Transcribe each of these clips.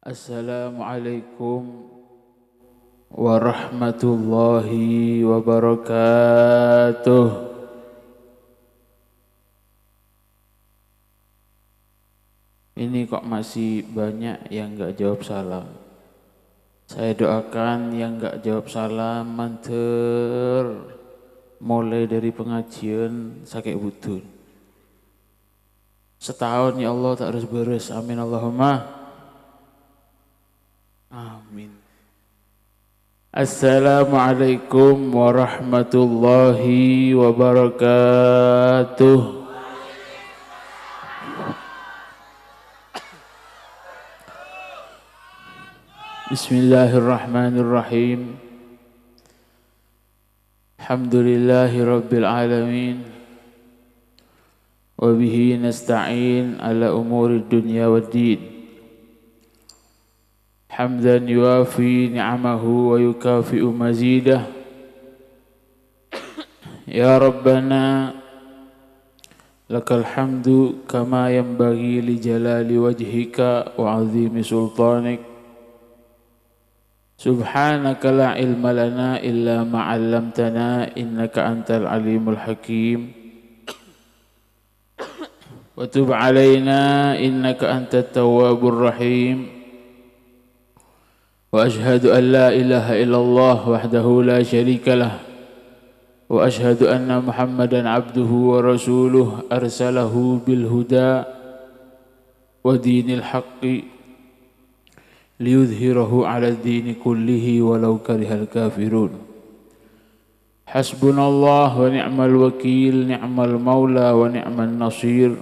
Assalamualaikum warahmatullahi wabarakatuh. Ini kok masih banyak yang enggak jawab salam. Saya doakan yang enggak jawab salam manter mulai dari pengajian sakit butun. Setahun ya Allah tak harus beres. Amin Allahumma. Amin. Assalamualaikum warahmatullahi wabarakatuh. Bismillahirrahmanirrahim. Alhamdulillahi rabbil alamin. Wa bihi nasta'in ala umuri dunya waddin. حمدا يوافي نعمه ويكافئ مزيده يا ربنا لك الحمد كما ينبغي لجلال وجهك وعظيم سلطانك سبحانك لا علم لنا إلا ما علمتنا إنك أنت العليم الحكيم وتب علينا إنك أنت التواب الرحيم وأشهد أن لا إله إلا الله وحده لا شريك له وأشهد أن محمدا عبده ورسوله أرسله بالهدى ودين الحق ليظهره على الدين كله ولو كره الكافرون حسبنا الله ونعم الوكيل نعم المولى ونعم النصير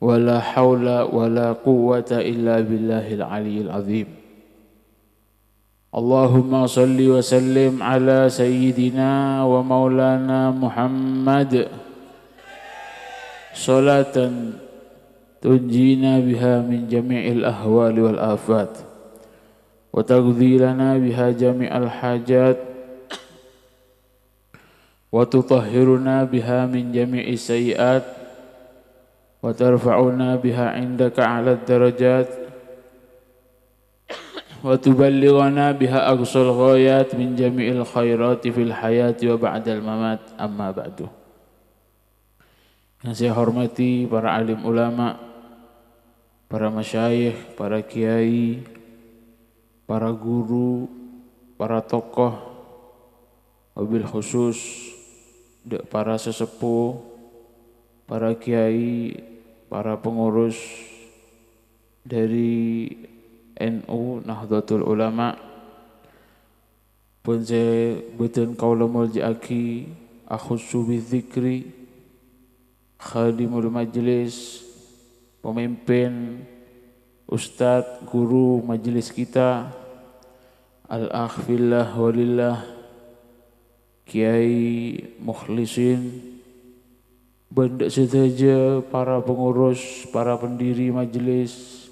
ولا حول ولا قوة إلا بالله العلي العظيم Allahumma salli wa sallim ala sayyidina wa maulana Muhammad salatan tunjina biha min jami'il ahwali wal afat wa taqdi lana biha jami'al hajat wa tutahhiruna biha min jami'is sayyi'at wa tarfa'una biha indaka 'ala darajat wa tuballighana biha aqsal ghayat min jami'il khairati fil hayati wa ba'dal mamat amma ba'du. Yang saya hormati para alim ulama, para masyayikh, para kiai, para guru, para tokoh, wabil khusus para sesepuh, para kiai, para pengurus dari NU Nahdlatul Ulama pun saya betul kaula muljiaki akhussu bidzikri khadimul majlis pemimpin ustadz guru majlis kita al-akh fillah walillah kiai mukhlisin benda saja para pengurus para pendiri majlis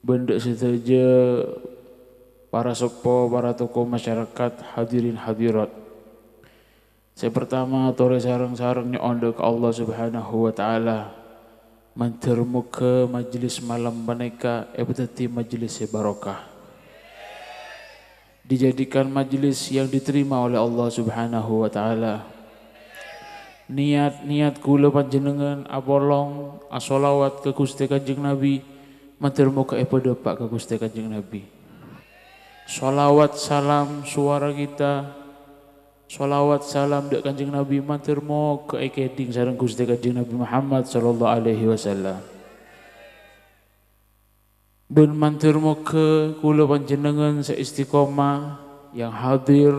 benda saja para sepuh, para tokoh masyarakat, hadirin hadirat. Saya pertama tore sareng-sareng nyondo ke Allah Subhanahu wa taala. Mantermu ke majelis malam maneka ebetati majelis barokah. Dijadikan majelis yang diterima oleh Allah Subhanahu wa taala. Niat kula panjenengan abolong asolawat ke Gusti Kanjeng Nabi. Matur muka epodopak ke Gusti Kanjeng Nabi. Sholawat salam suara kita. Sholawat salam dek Kanjeng Nabi matur muka ekeding sareng Gusti Kanjeng Nabi Muhammad sallallahu alaihi wasallam. Ben matur muka kula panjenengan seistiqomah yang hadir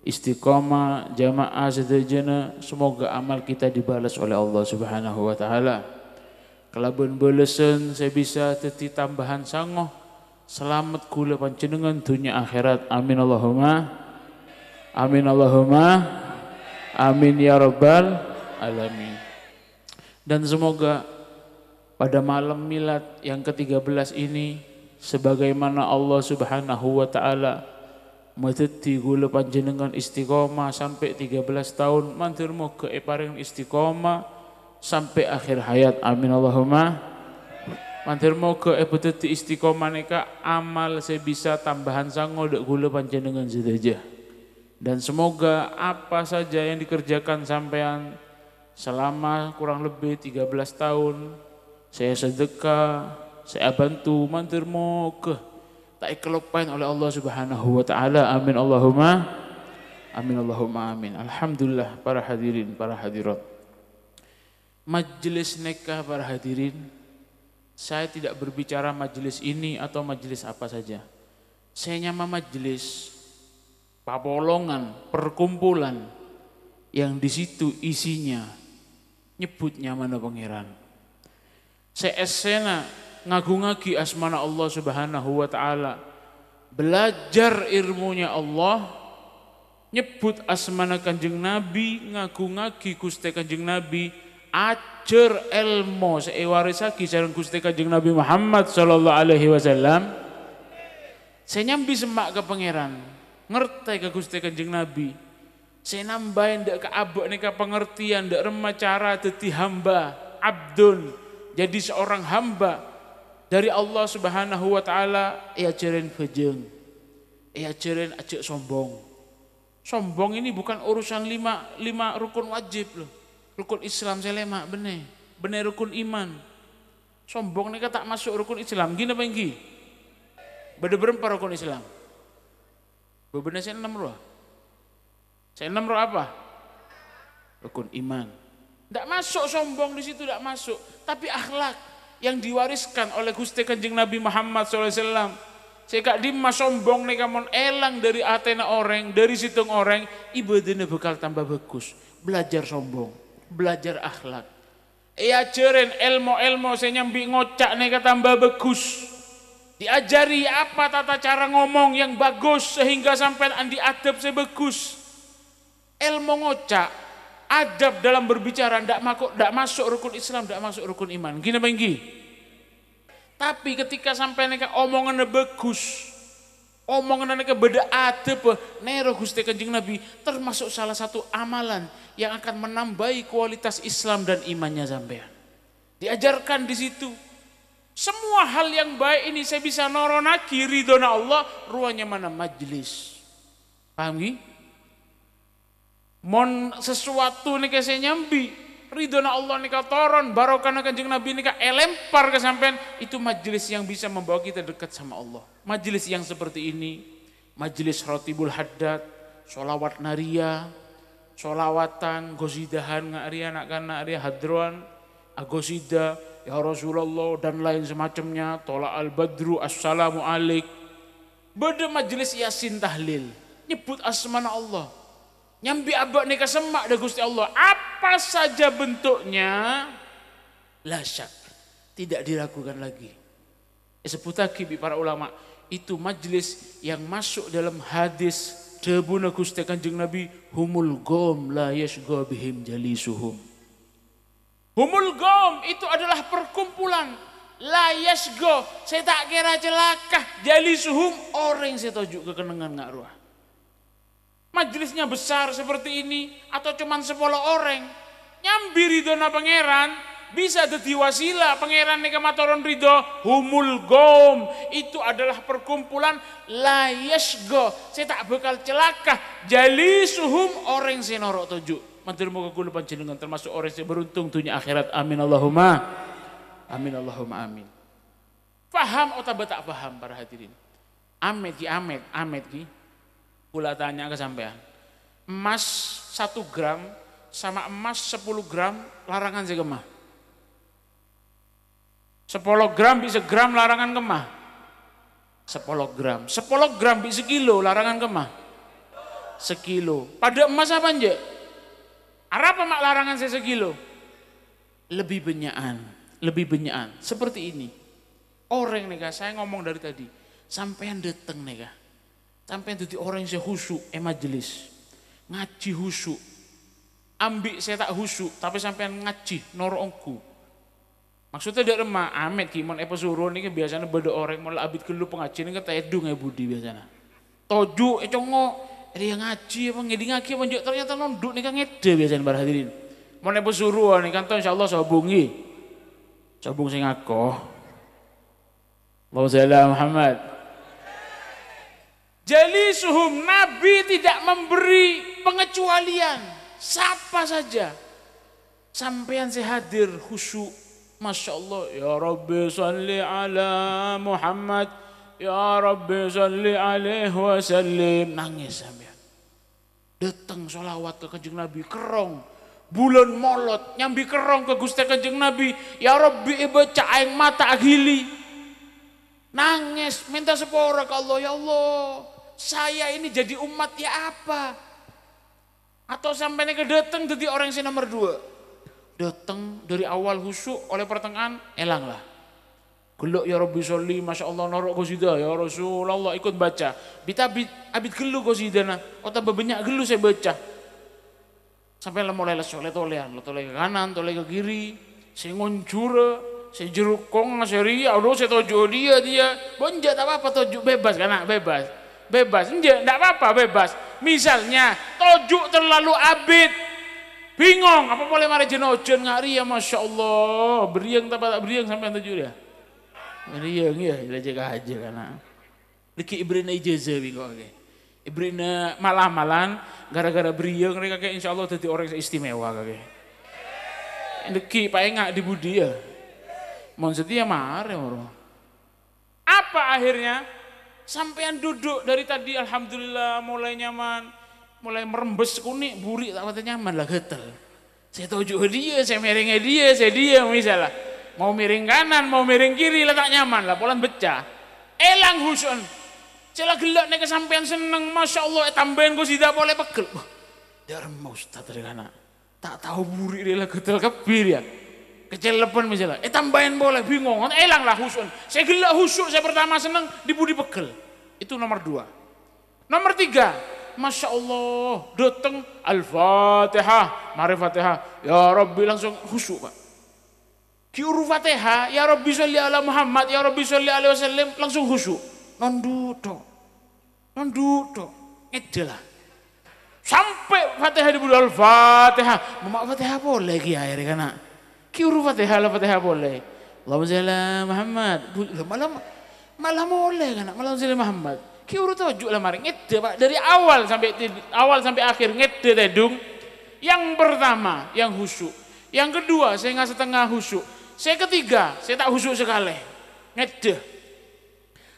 istiqomah jamaah sedajana semoga amal kita dibalas oleh Allah Subhanahu wa taala. Kalaupun belesan saya bisa teti tambahan sangoh selamat kula panjenengan dunia akhirat amin Allahumma amin Allahumma amin ya rabbal alamin. Dan semoga pada malam milad yang ke-13 ini sebagaimana Allah Subhanahu wa taala mateti kula panjenengan istiqomah sampai 13 tahun mantur moga paring istiqomah sampai akhir hayat amin Allahumma Mantir moga ebeteti istiqomah neka amal saya bisa tambahan sango dek gula panjenengan sedaja. Dan semoga apa saja yang dikerjakan sampean selama kurang lebih 13 tahun saya sedekah, saya bantu mantir moga tak kelupain oleh Allah Subhanahu wa taala. Amin Allahumma amin Allahumma amin. Alhamdulillah para hadirin, para hadirat. Majelis nikah para hadirin, saya tidak berbicara majelis ini atau majelis apa saja. Saya nyama majelis papolongan, perkumpulan yang di situ isinya nyebutnya mana pangeran. Saya esena ngagungagi asmana Allah Subhanahu wa taala. Belajar ilmunya Allah, nyebut asmana Kanjeng Nabi, ngagungagi Gusti Kanjeng Nabi. Ajar ilmu sewarisaki sareng Gusti Kanjeng Nabi Muhammad sallallahu alaihi wasallam. Saya nyambi semak ke pangeran, ngerti ke Gusti Kanjeng Nabi. Saya nambahin ndak ke abok nika pengertian ndak remah cara dadi hamba, abdun, jadi seorang hamba dari Allah Subhanahu wa taala. Ya ajarin bejeng, ya ajarin ajak sombong. Sombong ini bukan urusan lima rukun wajib loh. Rukun Islam saya lemak bener rukun iman. Sombong nih tak masuk rukun Islam. Gini apa yang beda berempat rukun Islam. Bebenar saya 6 roh. Saya 6 roh apa? Rukun iman. Tidak masuk sombong di situ, tidak masuk. Tapi akhlak yang diwariskan oleh Gusti Kanjeng Nabi Muhammad SAW. Saya kak dimas sombong nih kamu elang dari atena orang, dari situng orang, ibadahnya bakal tambah bagus. Belajar sombong. Belajar akhlak. Ajarin ilmu saya nyambi ngocak nih tambah bagus. Diajari apa tata cara ngomong yang bagus sehingga sampai andi adab saya bagus. Ilmu ngocak, adab dalam berbicara ndak masuk rukun Islam, ndak masuk rukun iman. Gini apa ini? Tapi ketika sampai nih omongannya bagus, omongan nika beda adab nero Gusti Kanjeng Nabi termasuk salah satu amalan yang akan menambahi kualitas Islam dan imannya sampean. Diajarkan di situ. Semua hal yang baik ini saya bisa noronaki ridhona Allah, ruangnya mana majlis. Paham nggih? Mon sesuatu nika saya nyambi, ridhona Allah nika toron, barokahna Kanjeng Nabi nika elempar ke sampean, itu majlis yang bisa membawa kita dekat sama Allah. Majlis yang seperti ini, majlis rotibul haddad, sholawat naria, sholawatan, gosidahan ngaria nakkan ngaria hadroan, agosida, ya Rasulullah dan lain semacamnya, tola al badru, assalamu alaik. Beda majlis yasin tahlil, nyebut asmana Allah. Nyambi abak nika semak dah Gusti Allah. Apa saja bentuknya, la syak, tidak diragukan lagi. Sebut lagi para ulama, itu majlis yang masuk dalam hadis debuna Gusti Kanjeng Nabi, humul gom la yasgha bihim jalisuhum. Humul gom itu adalah perkumpulan la yasgha, saya tak kira celaka, jalisuhum orang saya tuju kekenangan ngak ruah. Majlisnya besar seperti ini atau cuman 10 orang, nyambi ridhona pangeran, bisa dadi wasilah pangeran nika matoron ridho. Humul gom itu adalah perkumpulan la yasgha, saya tak bakal celaka, jalisuhum orang saya norok tuju. Mantir moga kula panjenengan termasuk orang saya beruntung dunia akhirat. Amin Allahumma amin Allahumma amin. Paham atau tak paham para hadirin? Amet ki kula tanya ke sampean, emas 1 gram sama emas 10 gram larangan saya kemah? 10 gram bisa gram larangan kemah? 10 gram 10 gram bisa kilo larangan kemah? Sekilo. Pada emas apa nje? Apa mak larangan saya sekilo? Lebih benyaan seperti ini. Orang nih saya ngomong dari tadi, sampean dateng nih sampai jadi orang yang khusyuk majelis ngaji khusyuk, ambil saya tak khusyuk tapi sampai ngaji norongku. Maksudnya tidak remah amet kimon suruh ini biasanya beda orang mulai abid kelu pengajian ini kan edung ya budi biasanya toju congo dia ngaji apa ngedi ngaji apa ternyata nonduk nih kan ngede biasanya para hadirin mau suruh nih kan insya Allah sabung sing akoh Allahumma shalli ala Muhammad. Jalisuhum, Nabi tidak memberi pengecualian, siapa saja. Sampean saya hadir khusyuk, Masya Allah, ya Rabbi salli ala Muhammad, ya Rabbi salli alaihi wasallim, nangis sampean. Datang sholawat ke Kanjeng Nabi, kerong, bulan molot, nyambi kerong ke Gusti Kanjeng Nabi, ya Rabbi baca aing mata agili. Nangis, minta sepora ke Allah, ya Allah, saya ini jadi umat ya apa? Atau sampai kedatang jadi orang yang nomor 2. Datang dari awal khusyuk, oleh pertengahan elang lah. Geluk ya Rabbi sholli, Masya Allah norok qasidah, ya Rasulullah ikut baca. Abid gelu qasidana, kota banyak gelu saya baca. Sampai mulai soleh tolehan, toleh ke kanan, toleh ke kiri, saya ngoncur, saya jerukong, saya ria, aduh saya tojo dia, bonjat apa-apa tojo, bebas kan, bebas, enggak apa-apa bebas. Misalnya tojo terlalu abid, bingung, apa boleh mari jenojen ngari ya Masya Allah, beriang tak beriang sampai tujuh dia. Beriang ya, jaga aja karena. Liki ibrina ijazah bingung oke. Ibrina malam-malam gara-gara beriang mereka kayak insya Allah jadi orang istimewa kakek. Liki pakai nggak di budi ya. Mau setia marah orang. Apa akhirnya? Sampean duduk dari tadi alhamdulillah mulai nyaman. Mulai merembes kuning, buri tak patah nyaman lah getel. Saya tuju dia, saya miringnya dia, saya diam misalnya. Mau miring kanan, mau miring kiri lah tak nyaman lah, polan pecah. Elang husun. Celah gelak nih kesampean seneng, Masya Allah, tambahin gue tidak boleh pegel. Dia remau Ustaz dari kana. Tak tahu buri dia lah getel kebir ya. Kecelepan misalnya, tambahin boleh, bingung. Elang lah husun. Saya gelak husuk, saya pertama seneng, dibudi pegel. Itu nomor 2. Nomor 3. Masya Allah, datang Al-Fatihah, mari Fatihah, ya Rabbi langsung khusyuk Pak. Kiuru Fatihah, ya Rabbi sholli ala Muhammad, ya Rabbi sholli alaihi wasallam, langsung khusyuk. Nondudo, edelah. Sampai Fatihah dibudi Al-Fatihah, mau Fatihah boleh ki akhirnya kana. Kiuru Fatihah, Al-Fatihah boleh. Allahumma sholli ala Muhammad, malah boleh kana, malah sholli Muhammad. Kiuru tujuh lah mari ngede Pak dari awal sampai akhir ngede tedung. Yang pertama yang khusyuk, yang kedua saya nggak setengah khusyuk, saya ketiga saya tak khusyuk sekali ngede.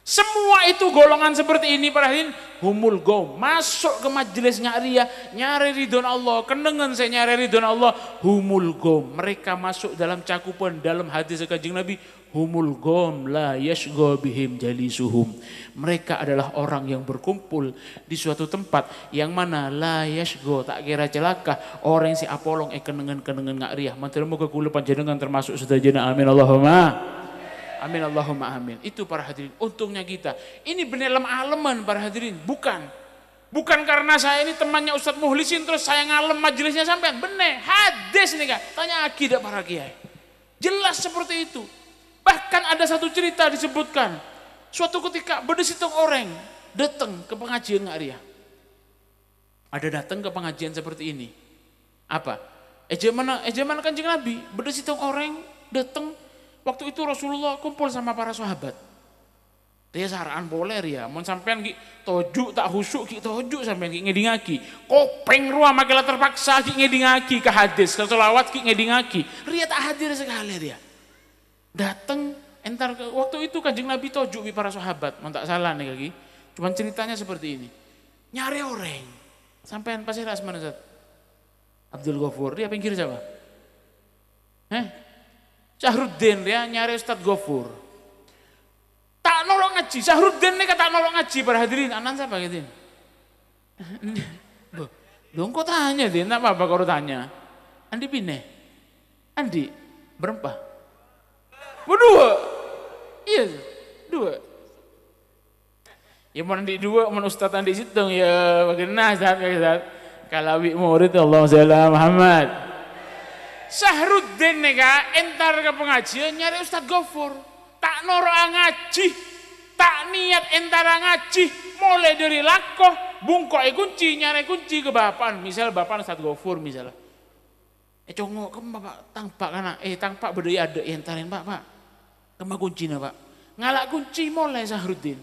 Semua itu golongan seperti ini para hadirin humul gom masuk ke majelis ngaria nyari ridon Allah, kendengan saya nyari ridon Allah, humul gom mereka masuk dalam cakupan dalam hadis Kanjeng Nabi. Humul gom la yashgha bihim jalisuhum. Mereka adalah orang yang berkumpul di suatu tempat yang mana la yashgha tak kira celaka orang yang si apolong kenengan ngak riah. Mantel moga kula panjenengan termasuk sedajana amin Allahumma. Amin Allahumma amin. Itu para hadirin untungnya kita. Ini benar aleman para hadirin, bukan karena saya ini temannya Ustadz Muhlisin terus saya ngalem majelisnya sampean. Bener hadis nih Kak. Tanya akidah para kiai. Jelas seperti itu. Bahkan ada satu cerita disebutkan, suatu ketika berdesitung orang datang ke pengajian ngaria. Ada datang ke pengajian seperti ini. Apa? Ejaman Kanjeng Nabi, berdesitung orang datang. Waktu itu Rasulullah kumpul sama para sahabat. Dia saraan boleh ya, mau sampean ki tojuk tak husuk ki tojuk sampean ki ngedingaki. Kopeng ruang makilah terpaksa ki ngedingaki ke hadis, ke selawat ki ngedingaki. Ria tak hadir sekali dia. Datang entar waktu itu Kanjeng Nabi tojuk bi para sahabat, mau tak salah nih kaki. Cuman ceritanya seperti ini. Nyari orang. Sampean pasti ras mana Ustaz? Abdul Ghafur, dia pinggir siapa? Syahruddin dia nyari Ustaz Ghafur. Tak nolong ngaji, Syahruddin nih tak nolong ngaji para hadirin. Anan siapa gitu? Dong kok tanya dia, enggak apa-apa kalau tanya. Andi Bine. Andi berempat. Berdua. Iya, 2. Ya mau Andi 2, mau Ustaz Andi situng ya bagaimana Ustaz. Kalawi murid Allahumma shalli ala Muhammad. Syahruddin nih Kak, entar ke pengajian nyari Ustaz Ghafur. Tak noro ngaji, tak niat entara ngaji, mulai dari lakoh, bungkok kunci, nyari kunci ke bapan, misal bapan Ustaz Ghafur misalnya. Congok ke Pak, tangpak kana, tangpak berdaya ada entarin Pak. Kemah kuncinya Pak. Ngalak kunci mulai Zahruddin.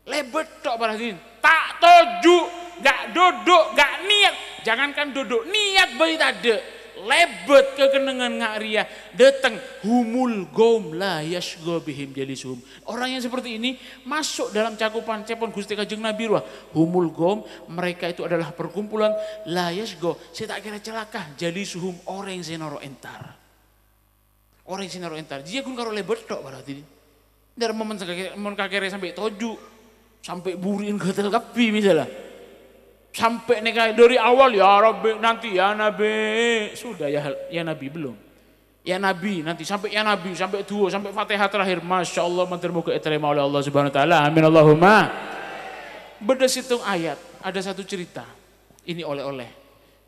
Lebet tok Baradin. Tak toju, gak duduk, gak niat. Jangankan duduk, niat bayi tade. Lebet kekenengan ngak ria. Datang humul gom la yashgo bihim jalisuhum. Orang yang seperti ini masuk dalam cakupan cepon Gusti Kanjeng Nabi ruah. Humul gom, mereka itu adalah perkumpulan la yashgo. Saya tak kira celaka jalisuhum orang yang senoro entar. Orang yang senoro entar. Dia kun karo lebet tok Baradin. Dari momen kakek sampai toju, sampai burin gatel kapi misalnya, sampai nekah dari awal ya Rabbi nanti ya Nabi sudah ya Nabi belum, ya Nabi nanti sampai ya Nabi sampai dua sampai Fatihah terakhir, masya Allah mentermuka diterima oleh Allah Subhanahu Wa Taala, amin Allahumma. Beda situng ayat ada satu cerita ini oleh-oleh,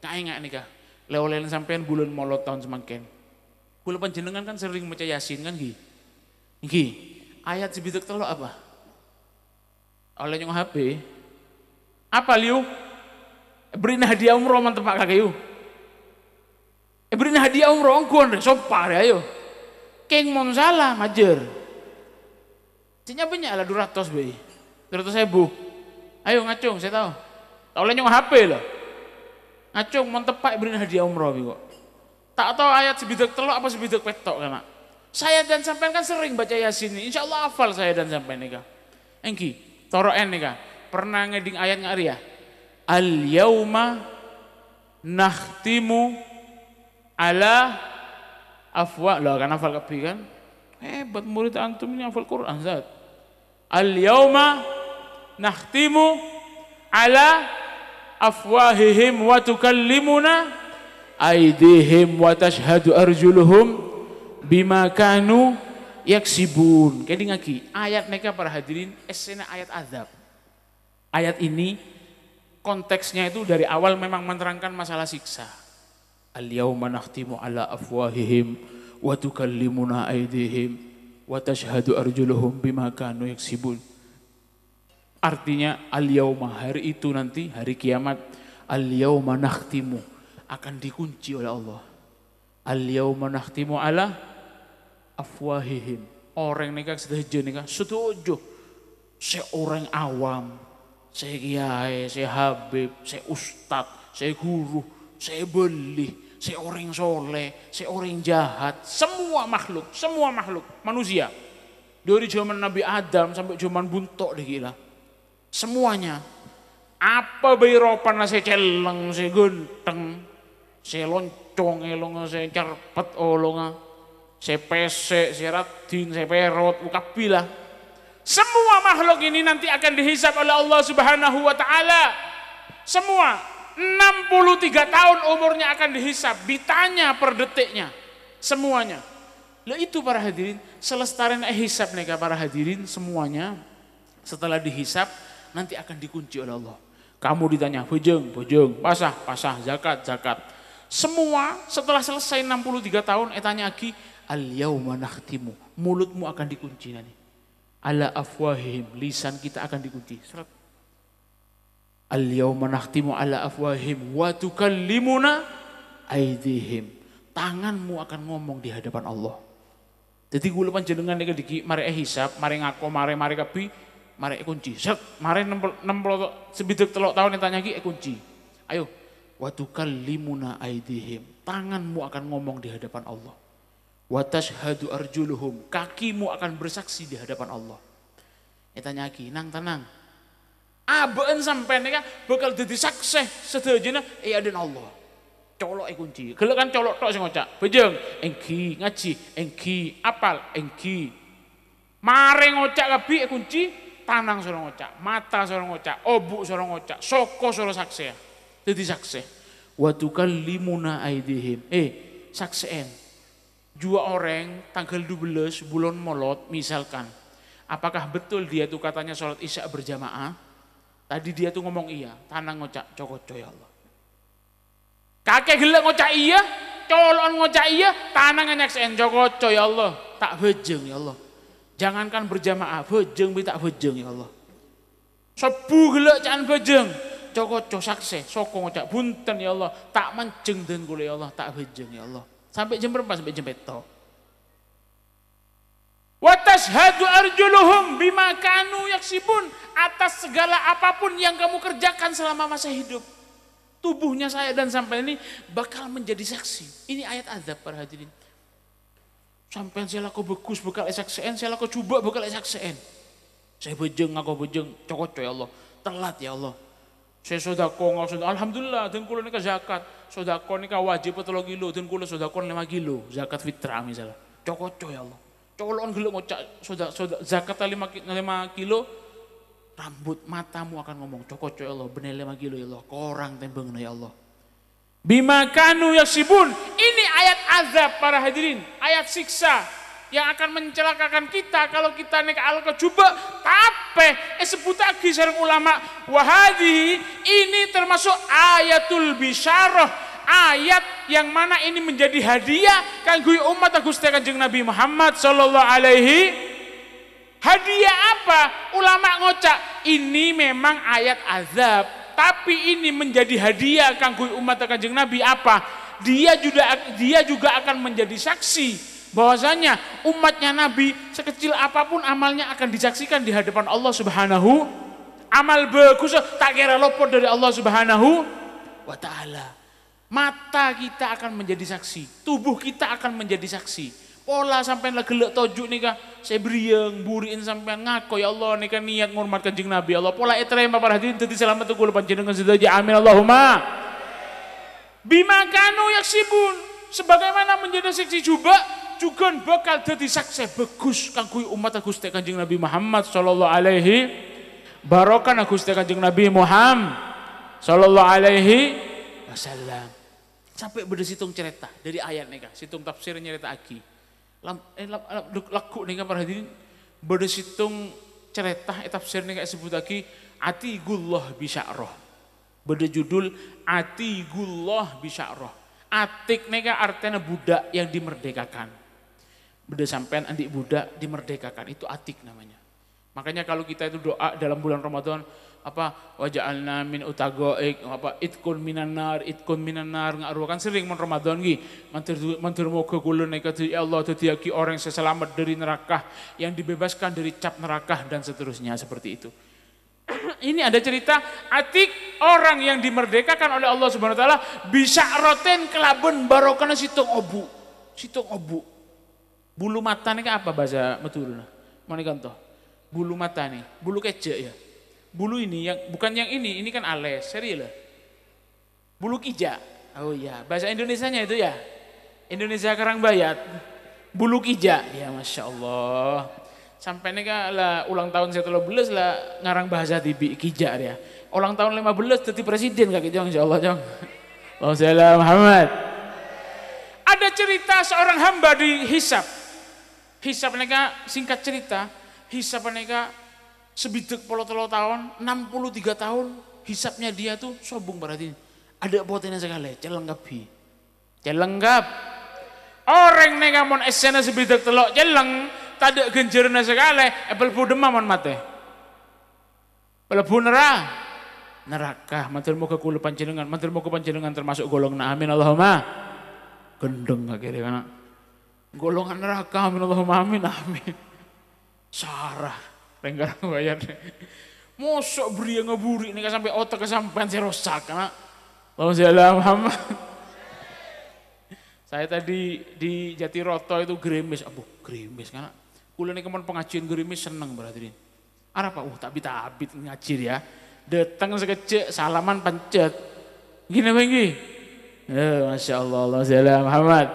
kayak nggak nikah, oleh-oleh sampean bulan molot tahun semakin, bulan panjenengan kan sering baca Yasin kan gih. Ayat sebidak telok apa? Oleh nyong HP. Apa liu? Beri hadiah umroh mantep pak kakek yu. Beri hadiah umroh ngkuan sopar ayo. Keng mon salah majer. Cinya banyak lah 200 be. 200.000. Ayo ngacung saya tahu. Oleh nyong HP lah. Ngacung mantep pak beri hadiah umroh kok. Tak tahu ayat sebidak telok apa sebidak petok kan. Saya dan sampean kan sering baca Yasin ini. Insya Allah hafal saya dan sampean nih kak. Engki, toroen nih kak. Pernah ngeding ayat nggak ria? Al yauma nakhtimu ala afwa. Lah kan hafal kapi kan? Hebat murid antum ini hafal Quran zat. Al yauma nakhtimu ala afwahihim wa tukallimuna aydihim wa tashhadu arjuluhum bima kanu yaksibun. Kayak lagi ayat mereka para hadirin esena ayat azab. Ayat ini konteksnya itu dari awal memang menerangkan masalah siksa. Al yauma nakhtimu ala afwahihim wa tukallimuna aydihim wa tashhadu arjuluhum bima kanu yaksibun. Artinya al yauma hari itu nanti hari kiamat, al yauma nakhtimu akan dikunci oleh Allah. Al yauma nakhtimu ala afwahihim. Orang nikah setuju nikah setuju. Saya orang awam, saya kiai, saya habib, saya ustad, saya guru, saya beli, saya orang soleh, saya orang jahat. Semua makhluk manusia. Dari zaman Nabi Adam sampai zaman buntok deh gila. Semuanya. Apa bayi ropan saya celeng, saya genteng, saya loncong, saya carpet olonga. Saya pesek, saya radin, saya perot, ukabilah. Semua makhluk ini nanti akan dihisab oleh Allah Subhanahu Wa Taala. Semua 63 tahun umurnya akan dihisab, ditanya per detiknya, semuanya. Lah itu para hadirin, selestarin hisab nih para hadirin semuanya. Setelah dihisab nanti akan dikunci oleh Allah. Kamu ditanya bojong, pasah, zakat. Semua setelah selesai 63 tahun, tanya lagi. Al yauma nakhtimu, mulutmu akan dikunci nanti. Ala afwahihim, lisan kita akan dikunci. Al yauma nakhtimu ala afwahihim wa tukallimuna aydihim. Tanganmu akan ngomong di hadapan Allah. Jadi kula panjenengan iki mari hisab, mari ngako, mari kapi, mari kunci. Mari 60 sebidek telok tahun ditanya iki kunci. Ayo, wa tukallimuna aydihim. Tanganmu akan ngomong di hadapan Allah. Wa tashhadu arjuluhum, kakimu akan bersaksi di hadapan Allah. Tanya lagi, nang tenang. Abeen sampai nih bakal jadi saksi sedejana aden Allah. Colok kunci. Kalau kan colok tok sing ngocak. Bejeng, engki ngaji, engki apal, engki. Mare ngocak kabeh kunci, tanang suruh ngocak, mata suruh ngocak, obuk suruh ngocak, soko suruh saksi. Jadi saksi. Wa tukallimuna aydihim. Saksien. Dua orang tanggal 12 bulan molot misalkan. Apakah betul dia tuh katanya sholat isya berjamaah? Tadi dia tuh ngomong iya, tanang ngocak cokoco ya Allah. Kakek gelek ngocak iya, colon ngocak iya, tanang nyaksen cokoco ya Allah. Tak bejeng ya Allah. Jangankan berjamaah, bejeng tak bejeng ya Allah. Sebu gelek jangan bejeng. Cokoco sakse, soko ngocak bunten ya Allah. Tak menceng dan kula ya Allah, tak bejeng ya Allah. Sampai jam berapa? Sampai jam petok. Wa tashhadu arjuluhum bima kanu yaksibun, atas segala apapun yang kamu kerjakan selama masa hidup. Tubuhnya saya dan sampai ini bakal menjadi saksi. Ini ayat azab para hadirin. Sampai saya laku begus bakal saksian, saya laku coba bakal saksian. Saya bejeng, aku bejeng, cokot ya Allah. Telat ya Allah. Saya sodako, alhamdulillah, dan kulo nika zakat. Sodako nika wajib 3 kilo, dan kulo sodako 5 kilo. Zakat fitrah misalnya. Cokot ya Allah. Colon geluk ngocak zakat 5 kilo, rambut matamu akan ngomong cokot ya Allah, bener 5 kilo ya Allah, korang tembeng ya Allah. Bima kanu yaksibun, ini ayat azab para hadirin, ayat siksa yang akan mencelakakan kita kalau kita nek al kejuba. Tapi sebut lagi sareng ulama, wahadi ini termasuk ayatul bisyarah, ayat yang mana ini menjadi hadiah kanggo umat Gusti Kanjeng Nabi Muhammad sallallahu alaihi. Hadiah apa? Ulama ngocak ini memang ayat azab, tapi ini menjadi hadiah kanggo umat Kanjeng Nabi apa? Dia juga akan menjadi saksi bahwasanya umatnya Nabi sekecil apapun amalnya akan disaksikan di hadapan Allah Subhanahu. Amal bagus tak kira lopot dari Allah Subhanahu wa taala. Mata kita akan menjadi saksi, tubuh kita akan menjadi saksi. Pola sampean lah gelek tojuk nika, saya beriang buriin sampean ngako ya Allah nika niat ngurmat Kanjeng Nabi Allah. Pola etrema para hadirin dadi selamat kula panjenengan sedaya amin Allahumma. Bima kanu yaksibun, sebagaimana menjadi saksi juga bakal dadi saksi bagus kanggo umat Gusti Kanjeng Nabi Muhammad sallallahu alaihi barokah Gusti Kanjeng Nabi Muhammad sallallahu alaihi wasallam. Sampai beda situng cerita dari ayat nih, situng tafsir nyerita lagi. Laku nih para hadirin, beda situng cerita tafsir nih sebut lagi Atigullah bisya'roh. Beda judul Atigullah bisya'roh. Atik nih artinya budak yang dimerdekakan. Beda sampean adik budak dimerdekakan itu atik namanya. Makanya kalau kita itu doa dalam bulan Ramadan apa waja'alna min utagoik apa itkun minan nar ngaruhkan sering mon Ramadan gi mantur moga kula nek ya Allah dadi orang yang selamat dari neraka, yang dibebaskan dari cap neraka dan seterusnya seperti itu. Ini ada cerita atik orang yang dimerdekakan oleh Allah Subhanahu wa taala bisa roten kelaben barokana situng obu. Bulu mata nih apa bahasa Madura? Mana contoh? Bulu mata nih, bulu kecek ya. Bulu ini yang bukan yang ini kan ales, serius lah. Bulu kija. Oh iya, bahasa Indonesianya itu ya. Indonesia Karangbayat. Bulu kija. Ya Masya Allah. Sampai nih lah ulang tahun 13 lah ngarang bahasa tibi kija dia. Ulang tahun 15 jadi presiden kaki jong insyaallah jong. Wassalamualaikum Muhammad. Ada cerita seorang hamba di hisab. Hisab neka singkat cerita, hisab neka sebidik 10 tahun, 63 tahun, hisabnya dia tuh sobung berarti. Ada potensi sekali, celengkap. Orang neka mon esena sebidik telok celeng, tadi genjerna sekali, pelbu demam mon mate. Pelbu neraka, matur muka kula panjenengan, matur muka panjenengan termasuk golongan amin Allahumma. Gendeng akhirnya kan. Golongan neraka amin Allahumma amin. Sarah. Renggarang bayar. Mosok beri yang ngeburi nih sampai otak kesampean saya rosak karena Muhammad. Saya tadi di Jatiroto itu gerimis, gerimis karena kula nih kemon pengajian gerimis seneng berarti. Arah Pak, tabit ngajir ya. Datang sekecil salaman pencet. Gini banggi. Masya Allah Muhammad.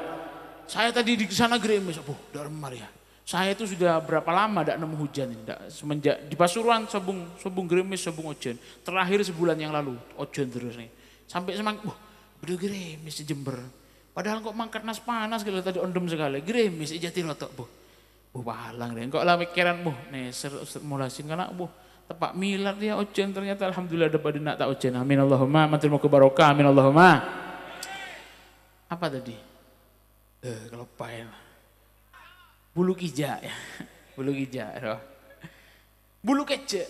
Saya tadi di sana gerimis, darmar ya. Saya itu sudah berapa lama tidak nemu hujan ini, semenjak di Pasuruan sobung gerimis, sobung hujan. Terakhir sebulan yang lalu hujan terus nih. Sampai semang, udah gerimis di Jember. Padahal kok mangkat nas panas kalau tadi ondem sekali. Gerimis di Jatiroto, palang deh. Kok lah pikiran nih mulasin karena tepak milar dia hujan ternyata alhamdulillah dapat nak tak hujan. Amin Allahumma, matur muka barokah. Amin Allahumma. Apa tadi? Kelupain. Bulu kija ya, bulu kija, bulu kece.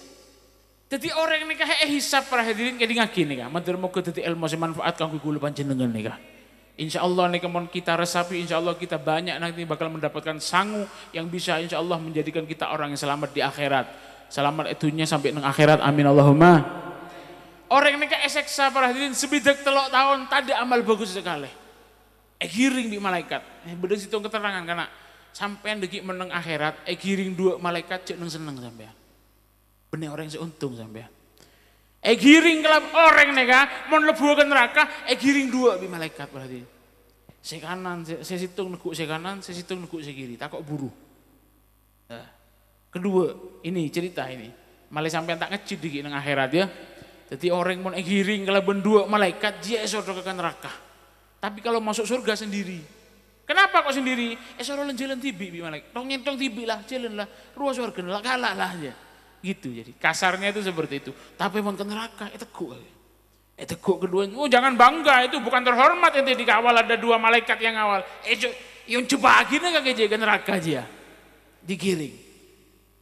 Jadi orang nikah hisab para hadirin kayak ngaki nih kan, matur muga dadi ilmu semanfaat kanggo kula panjenengan nih kan. Insya Allah nih kemudian kita resapi, insya Allah kita banyak nanti bakal mendapatkan sangu yang bisa insya Allah menjadikan kita orang yang selamat di akhirat. Selamat itunya sampai nang akhirat, amin Allahumma. Orang ini kayak eseksa para hadirin sebidak telok tahun tadi amal bagus sekali. Giring di malaikat. Bener situ keterangan karena sampean deki meneng akhirat, giring dua malaikat cek neng seneng sampean. Bener orang seuntung sampean. Giring kelap orang neka mon lebu ke neraka, giring dua di malaikat berarti. Se kanan, se situng nekuk se kanan, se situng nekuk se kiri, takok buru. Nah, kedua, ini cerita ini. Malah sampean tak ngecit diki nang akhirat ya. Jadi orang mon giring kelap dua malaikat dia esok ke neraka. Tapi kalau masuk surga sendiri. Kenapa kok sendiri? Esok jalan tibi bi malaikat. Tong nyentong tibi lah, jalan lah. Ruas surga lah kalah lah aja. Gitu jadi kasarnya itu seperti itu. Tapi mau ke neraka teguk keduanya. Oh jangan bangga, itu bukan terhormat, ente dikawal ada dua malaikat yang awal. Yang coba akhirnya kagak ke neraka aja digiring.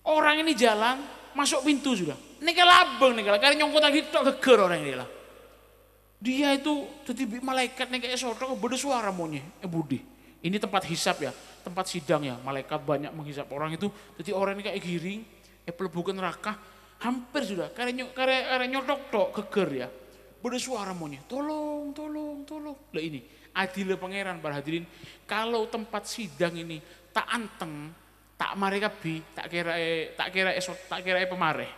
Orang ini jalan masuk pintu sudah neka labeng neka karena nyongkot lagi tok geger orang ini lah. Dia itu jadi malaikat neka esok beda suara maunya budi. Ini tempat hisap ya, tempat sidang ya, malaikat banyak menghisap orang itu. Jadi orang ini kayak giring pelebu ke neraka hampir sudah karena nyodok tok geger ya. Beda suara maunya tolong. Lah ini adil pangeran para hadirin, kalau tempat sidang ini tak anteng tak mare kabeh tak kira pemareh.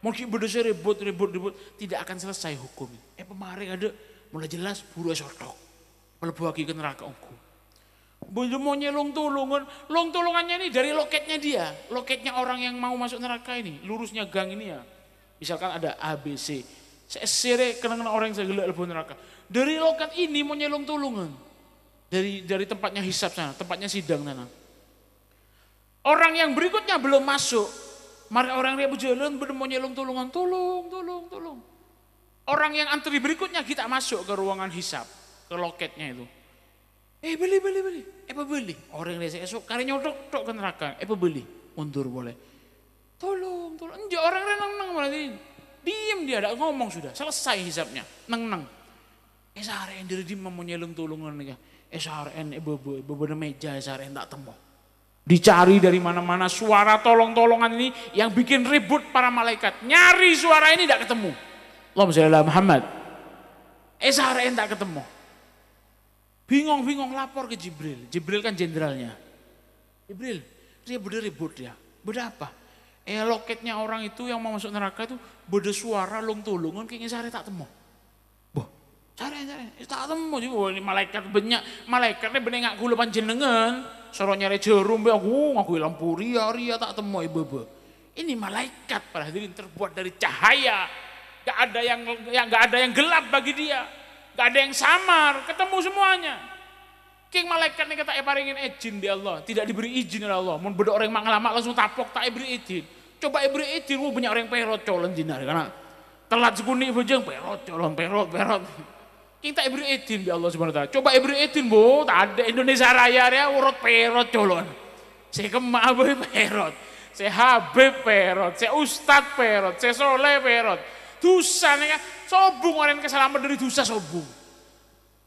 Mungkin beda ribut tidak akan selesai hukum. Pemareh ada mulai jelas buru esodok melebu lagi ke neraka ongku. Belum mau nyelong tulungannya ini dari loketnya dia, loketnya orang yang mau masuk neraka ini, lurusnya gang ini ya. Misalkan ada ABC, sere kena orang yang segala lebu neraka. Dari loket ini mau nyelong tulungan, dari tempatnya hisab sana, tempatnya sidang sana. Orang yang berikutnya belum masuk, mari orang dia berjalan belum mau nyelong tulungan, tolong. Orang yang antri berikutnya kita masuk ke ruangan hisab, ke loketnya itu. Beli. Beli. Orang yang esok karena nyodok tok ke neraka. Beli. Mundur boleh. Tolong. Enggak orang nang berarti. Diam dia, ada ngomong sudah. Selesai hisapnya. Nang. Saren dari dia mau nyelung tulungan nih. Saren bebo meja saren tak temu. Dicari dari mana-mana suara tolong-tolongan ini yang bikin ribut para malaikat. Nyari suara ini tidak ketemu. Allahumma shalli ala Muhammad. Saren tak ketemu. Bingung lapor ke Jibril. Jibril kan jenderalnya. Jibril, dia beda ribut ya. Beda apa? Loketnya orang itu yang mau masuk neraka itu beda suara tulungan kayaknya sare tak temu. Boh, sare tak temu juga ini malaikat banyak. Malaikatnya bener ngaku lepan jenengan. Soro nyari jerum aku ngaku lampu ria tak temu ibu. Ini malaikat para hadirin terbuat dari cahaya. Gak ada yang gelap bagi dia. Gak ada yang samar, ketemu semuanya. King malaikat ini kata paringin izin di Allah, tidak diberi izin oleh Allah. Mun beda orang lama langsung tapok tak beri izin. Coba beri izin, banyak orang perot colon jinar karena telat sekuni bojeng perot. King tak beri izin di Allah Subhanahu wa taala. Coba beri izin, Bu, tak ada Indonesia Raya ya urut perot colon. Saya kemah perot. Saya Habib perot, saya Ustad perot, saya Soleh perot. Dosa nih kan, sobung orang yang selamat dari dosa sobung.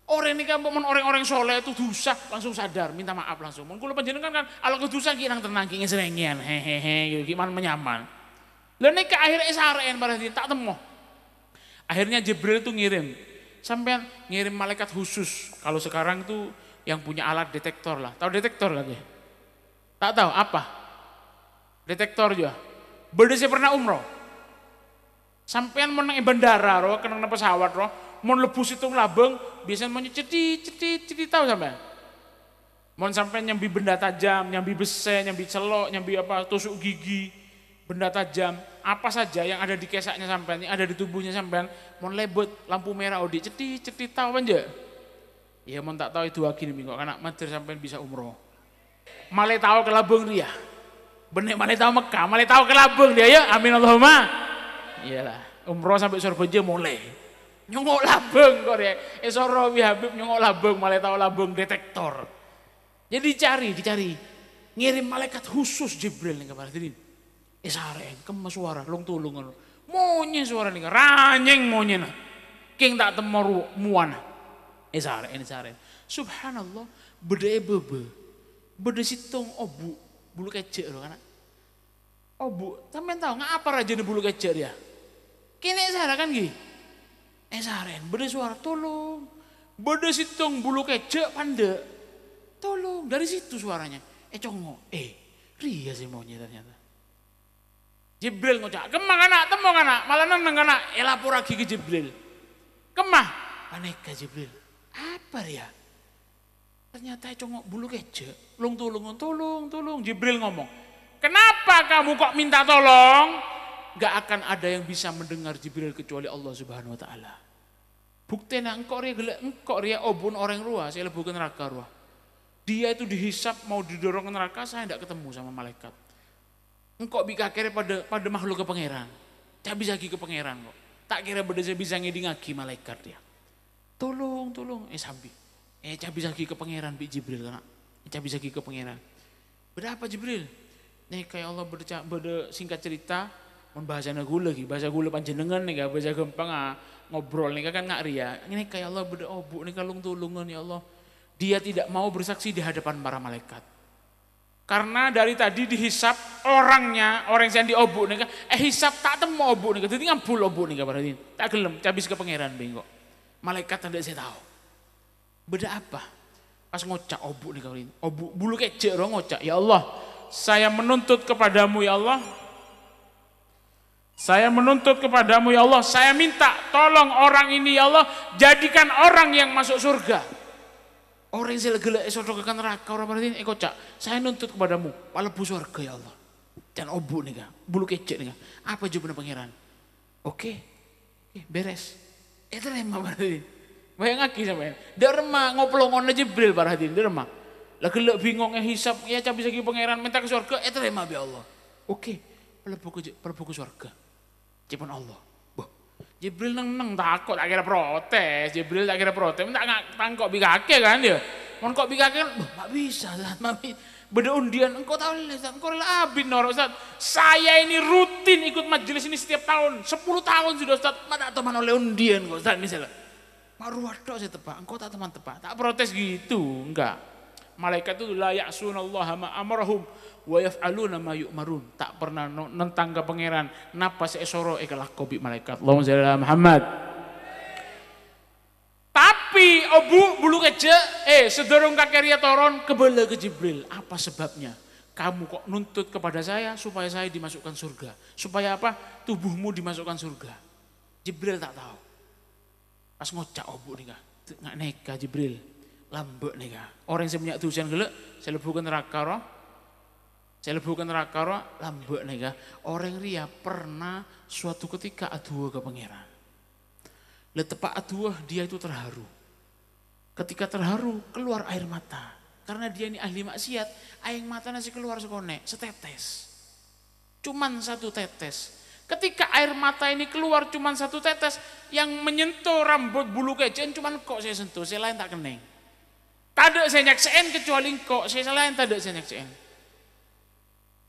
Orang ini kan orang-orang soleh itu dosa langsung sadar, minta maaf langsung. Kalau panjenengan kan, kalau ke dosa kita tenang, kita serengian, hehehe, gimana menyaman. Lalu ke akhirnya saren pada dia tak temu. Akhirnya Jibril itu sampai ngirim malaikat khusus. Kalau sekarang itu yang punya alat detektor lah, tahu detektor lagi? Tak tahu apa? Detektor juga. Saya pernah umroh. Sampean menang bandara roh, kena pesawat roh, mau lebus itu labeng, biasanya mau ceti tahu sampean. Mau sampean nyambi benda tajam, nyambi besi, nyambi celok, nyambi apa tusuk gigi, benda tajam, apa saja yang ada di kesaknya sampean, yang ada di tubuhnya sampean, mau lebet lampu merah odi ceti tahu kan je? Ya mau tak tahu itu lagi nih kok, karena mater sampean bisa umroh. Malah tahu ke labeng dia, bener malah tahu Mekah, malah tahu ke labeng dia ya, amin Allahumma. Iyalah, umroh sampai Surabaya mulai nyongok labeng kok ya. Soro Habib nyongok labeng, malah tahu labeng detektor. Jadi dicari. Ngirim malaikat khusus Jibril nih kabar hadirin. Saren kemas suara long tulungan. Monye suara nih ranyeng monye nah. King tak temu muana. Saren saren. Subhanallah, beda bebe. Beda situng obu bulu kecek loh kan. Obu, sampean tahu ngapa raja bulu kecek dia? Kene saren kan gini. Saren, beda suara tolong. Beda situng bulu kecek pande. Tolong, dari situ suaranya. Congo, ria sih maunya ternyata. Jibril ngocak, kemah kana, temo kana, malah nang kana, lapor lagi ke Jibril. Kemah, paneka Jibril. Apa ya? Ternyata congo bulu kecek. Tolong. Jibril ngomong, kenapa kamu kok minta tolong? Gak akan ada yang bisa mendengar Jibril kecuali Allah Subhanahu Wa Taala. Buktinya engkau ria obun orang ruah, saya lebu ke neraka ruah. Dia itu dihisap mau didorong ke neraka, saya tidak ketemu sama malaikat. Engkau bika kira pada makhluk ke pangeran. Tak bisa lagi ke pangeran kok. Tak kira beda saya bisa ngedingaki malaikat dia. Tolong. Sambil. Tak bisa lagi ke pangeran bi Jibril kan. Tak bisa lagi ke pangeran. Beda apa Jibril? Nih kayak Allah beda singkat cerita. Bahasa gula lagi. Bahasa gula panjenengan nih bahasa gampang ngobrol nih kan ngak ria. Ini kayak Allah beda obu nih kalung tulungan ya Allah. Dia tidak mau bersaksi di hadapan para malaikat. Karena dari tadi dihisap orang yang diobuk nih kan, hisap tak temu obuk nih kan, jadi ngampul obuk nih kan berarti, tak gelem, cabis ke pangeran bengkok. Malaikat tidak saya tahu. Beda apa? Pas ngocak obuk nih kan, obuk bulu kecek orang ngocak, ya Allah, saya menuntut kepadamu ya Allah. Saya menuntut kepadamu ya Allah, saya minta tolong orang ini ya Allah, jadikan orang yang masuk surga. Orang yang gelek esok ke neraka orang berarti kocak. Saya nuntut kepadamu, palebu surga ya Allah. Dan obu nih kan, bulu kecek nih kan. Apa jawaban pangeran? Oke, beres. Terima berarti. Bayang aki sampean. Derma ngoplongon Jibril berarti derma. Lah gelek bingung hisap ya cabis lagi pangeran minta ke surga. Terima ya Allah. Oke, palebu ke surga. Cipon Allah. Jibril neng takut tak kira protes. Jibril tak kira protes. Tak tangkok bikake kan dia. Mon kok bikake kan, mak bisa Ustaz, mami. Beda undian, engkau tahu Ustaz, engkau rela abin norok Ustaz. Saya ini rutin ikut majelis ini setiap tahun. 10 tahun sudah Ustaz. Mana teman oleh undian kok Ustaz misalnya. Maruah tok saya tepak, engkau tak teman tepak. Tak protes gitu, enggak. Malaikat itu la ya'sunallaha ma amarahum wa yaf'aluna ma yu'marun. Tak pernah nentang ke pangeran. Napa seesoro kelakobik malaikat. Allahumma shalli ala Muhammad. Tapi bulu kecek sedorong kakeria toron kebele ke Jibril. Apa sebabnya? Kamu kok nuntut kepada saya supaya saya dimasukkan surga. Supaya apa? Tubuhmu dimasukkan surga. Jibril tak tahu. Pas ngocak obu nih kah. Nggak neka Jibril. Lambek nih kah. Orang yang punya tujuan gelek, saya lebukan neraka roh. Saya lebukan neraka roh, lambek nih kah. Orang ria pernah suatu ketika aduh ke pangeran. Letepak aduh dia itu terharu. Ketika terharu keluar air mata. Karena dia ini ahli maksiat, air mata nasi keluar sekonek, setetes. Cuman satu tetes. Ketika air mata ini keluar cuman satu tetes, yang menyentuh rambut bulu kecen cuman kok saya sentuh, saya lain tak keneng. Tidak saya nyaksiin kecuali kok, saya lain tidak saya nyaksiin.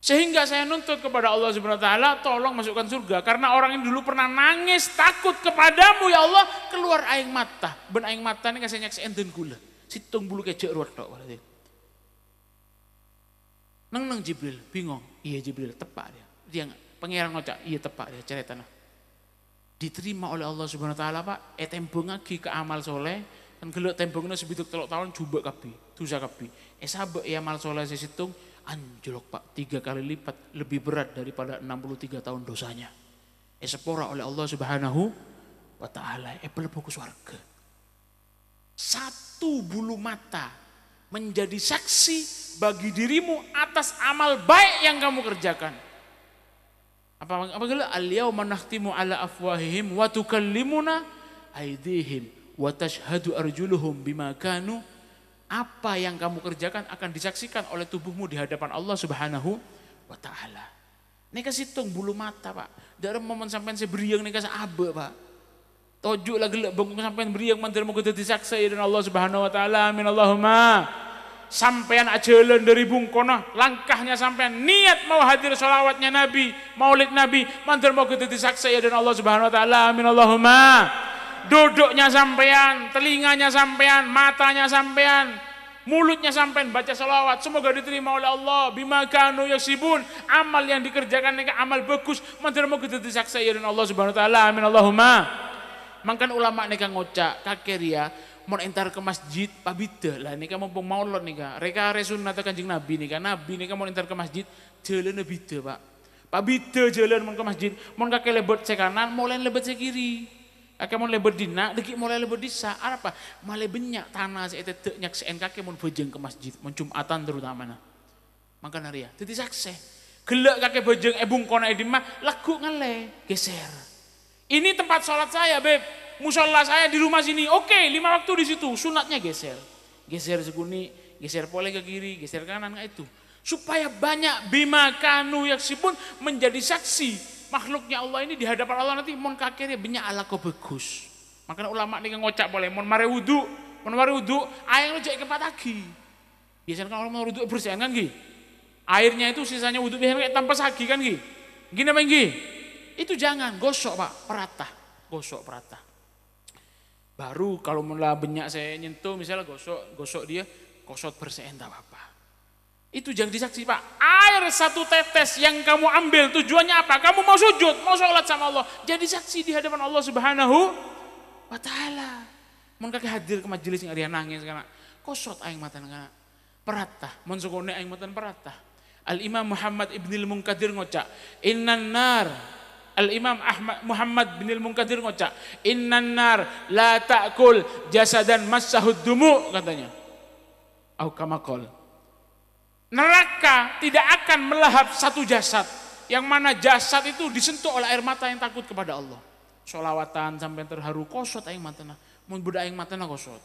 Sehingga saya nuntut kepada Allah Subhanahu Wa Taala, tolong masukkan surga. Karena orang ini dulu pernah nangis takut kepadamu ya Allah, keluar air mata. Ben air mata ini saya nyaksiin dan gula. Situng bulu kecek ruwet tok berarti. Neng Jibril bingung, iya Jibril tepak dia. Dia pangeran ngocak, iya tepak dia cerita nah. Diterima oleh Allah Subhanahu Wa Taala Pak, tembung lagi ke amal soleh. Kan gelek tembungnya sebituk telok tahun coba kapi, dosa kapi. Sabek ya amal soleh saya hitung anjlok Pak 3 kali lipat lebih berat daripada 63 tahun dosanya. Sepora oleh Allah Subhanahu Wa Taala. Pelebu ke surga. Satu bulu mata menjadi saksi bagi dirimu atas amal baik yang kamu kerjakan. Apa gelek al-yauma nakhtimu ala afwahihim wa tukallimuna aydihim wa tashhadu arjuluhum bima kanu. Apa yang kamu kerjakan akan disaksikan oleh tubuhmu di hadapan Allah Subhanahu Wa Taala. Nek situng bulu mata Pak. Dari momen sampean saya beriang nek abe Pak. Tojuk lah gelek bengkung sampean beriang mandir mau dadi saksi dan Allah Subhanahu Wa Taala. Amin Allahumma. Sampean ajalan dari bungkono, langkahnya sampean niat mau hadir sholawatnya Nabi, maulid Nabi, mandir mau dadi saksi dan Allah Subhanahu Wa Taala. Amin Allahumma. duduknya sampean, telinganya sampean, matanya sampean, mulutnya sampean baca salawat, semoga diterima oleh Allah. Bima kanu yaksibun, amal yang dikerjakan ini amal bagus, muga dadi saksi dan Allah Subhanahu wa taala. Amin Allahumma. Mangkan ulama nika ngocak kakeria mau entar ke masjid pabida lah nika mumpung maulid nika reka sunat Kanjeng Nabi nika mau entar ke masjid jalan bida Pak. Pabida jalan mau ke masjid, mau kaki lebet se kanan, mulai lebet se kiri. Kakek mau lebet dina, deki mulai lebet disa. Apa? Mulai banyak tanah se tete nyak se kakek mau bojeng ke masjid, mau Jumatan terutama nah. Mangkan hari ya, jadi sakse. Gelek kakek bojeng bungkona di mah lagu ngale geser. Ini tempat sholat saya, Beb. Musola saya di rumah sini. Oke, 5 waktu di situ. Sunatnya geser. Geser seguni, geser pole ke kiri, geser kanan itu. Supaya banyak bima kanu yaksibun menjadi saksi makhluknya Allah ini di hadapan Allah nanti mon kakirnya banyak ala kau bagus. Makanya ulama nih ngocak boleh mon mare wudu, air lo jek kepat lagi. Biasanya kan orang mau wudu bersihan kan Gi. Airnya itu sisanya wudu biasanya kayak tanpa sagi kan Gi. Gini apa Gi? Itu jangan gosok Pak, peratah, gosok peratah. Baru kalau mulai banyak saya nyentuh misalnya gosok dia, gosok bersihin tak apa-apa. Itu jangan disaksi Pak. Air 1 tetes yang kamu ambil tujuannya apa? Kamu mau sujud, mau sholat sama Allah. Jadi saksi di hadapan Allah Subhanahu wa taala. Mun kakek hadir ke majelis yang dia nangis karena kosot aing mata kana. Peratah, mun sukone aing mata peratah. Al Imam Muhammad Ibnul Munkadir ngocak, "Innan nar" Al-Imam Muhammad bin Al-Munkadir ngocak, "Innan nar la ta'kul jasadan massahud dumu," katanya. Au kama qol. Neraka tidak akan melahap satu jasad yang mana jasad itu disentuh oleh air mata yang takut kepada Allah. Sholawatan sampai terharu kosot aing matana. Mun budak aing matana kosot.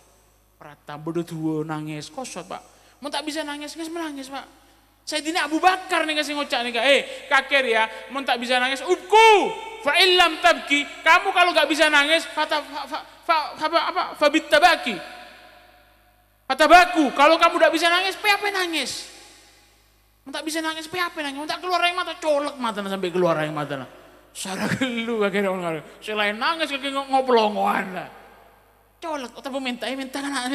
Prata bodo tua nangis kosot Pak. Mun tak bisa nangis geus menangis Pak. Sayyidina Abu Bakar nih kasih ngocak nih kakek ya, mun tak bisa nangis, ubku, fa illam tabki, kamu kalau gak bisa nangis, fabit tabaki, fatabaku, kalau kamu gak bisa nangis, apa nangis, mun tak bisa nangis, apa nangis, mun tak keluar air mata, colek mata sampai keluar air mata, sarah gelu kakek orang, selain nangis kakek ngoplongoan lah, colek, atau minta kan,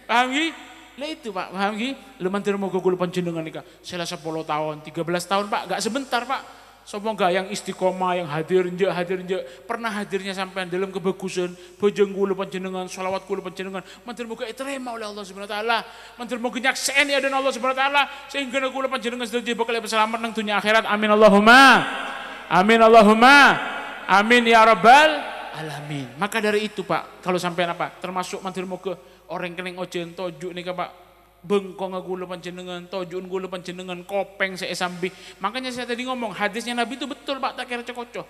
paham gini? Lah itu Pak, paham ki? Lu mantir mau kula panjenengan nika. Sela 10 tahun, 13 tahun Pak, gak sebentar Pak. Semoga yang istiqomah, yang hadir nje. Pernah hadirnya sampai dalam kebagusan, bojong kula panjenengan, sholawat kula panjenengan. Mantir moga diterima oleh Allah Subhanahu wa taala. Mantir moga nyakseni adan Allah Subhanahu wa taala sehingga kula panjenengan sedaya bakal selamat nang dunia akhirat. Amin Allahumma. Amin Allahumma. Amin ya rabbal alamin. Maka dari itu Pak, kalau sampai apa? Termasuk mantir moga orang keling ojen tojuk nih Pak bengkong gula panjenengan tojun gula panjenengan kopeng saya sambi. Makanya saya tadi ngomong hadisnya Nabi itu betul Pak, tak kira cokocoh.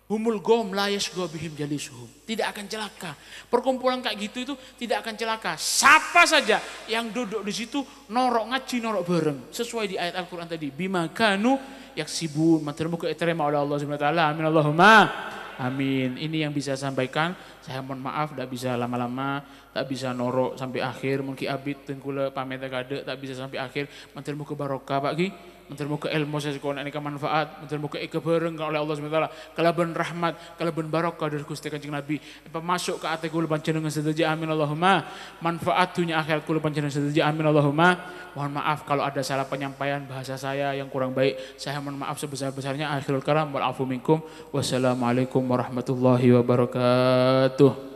Humul gom layas bihim jalisuhum, tidak akan celaka. Perkumpulan kayak gitu itu tidak akan celaka. Siapa saja yang duduk di situ norok ngaji norok bareng sesuai di ayat Al-Qur'an tadi. Bima kanu yaksibun, materi muka terima oleh Allah Subhanahu wa taala. Amin Allahumma. Amin. Ini yang bisa saya sampaikan. Saya mohon maaf tidak bisa lama-lama, tak bisa norok sampai akhir. Mungkin abid tengkula pamit kade tak bisa sampai akhir. Mentermu ke barokah Pak Ki. Mentermu ke ilmu saya sekolah ini ke manfaat. Mentermu ke kebareng oleh Allah SWT. Kalaban rahmat, kalaban barokah dari Gusti Kanjeng Nabi. Masuk ke ate kula panjenengan sedaya. Amin Allahumma. Manfaat dunia akhirat kula panjenengan sedaya. Amin Allahumma. Mohon maaf kalau ada salah penyampaian bahasa saya yang kurang baik. Saya mohon maaf sebesar-besarnya. Akhirul kalam wal afu minkum. Wassalamualaikum warahmatullahi wabarakatuh.